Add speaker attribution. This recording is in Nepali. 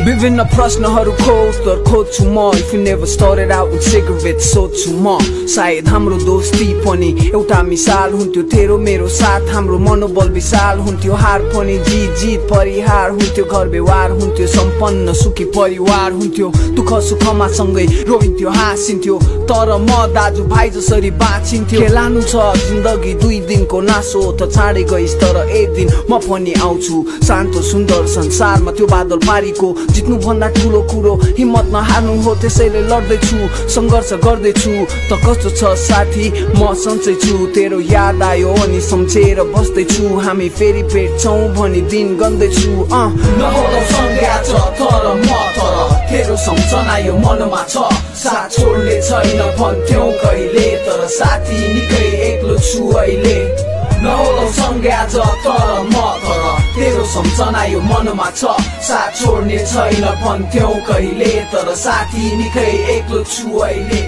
Speaker 1: विभिन्न प्रश्नहरूको उत्तर खोज्छु म If you never started out with cigarettes सोध्छु म सायद हाम्रो दोस्ती पनि एउटा मिसाल हुन्थ्यो तेरो मेरो साथ हाम्रो मनोबल विशाल हुन्थ्यो हार पनि जित परिहार हुन्थ्यो घर व्यवहार हुन्थ्यो सम्पन्न सुखी परिवार हुन्थ्यो दुःख सुखमा सँगै रोइन्थ्यो हाँसिन्थ्यो तर म दाजु भाइ जसरी बाँचिन्थ्यो खेलानु छ जिन्दगी 2 दिनको नासो त चाँडै गइस् तर एक दिन म पनि आउँछु शान्त सुन्दर संसारमा त्यो बादल पारीको जित्नु भन्दा ठुलो कुरो हिम्मत नहार्नु हो त्यसैले लड्दैछु संघर्ष गर्दैछु त कस्तो छ साथी म सन्चै छु तेरो याद आयो अनि सम्झेर बस्दैछु हामी फेरि भेट्छौं भनी दिन गन्दैछु नहोला संज्ञा छ तर म तर तेरो सम्झना यो मनमा छ साथ छोड्ने छैन भन्थ्यौ कहिले तर साथी निकै एक्लो छु अहिले नहोला संज्ञा छ तर म तर तेरो सम्झना यो मनमा छ साथ छोड्ने छैन भन्थ्यौ कहिले तर साथी निकै एक्लो छु अहिले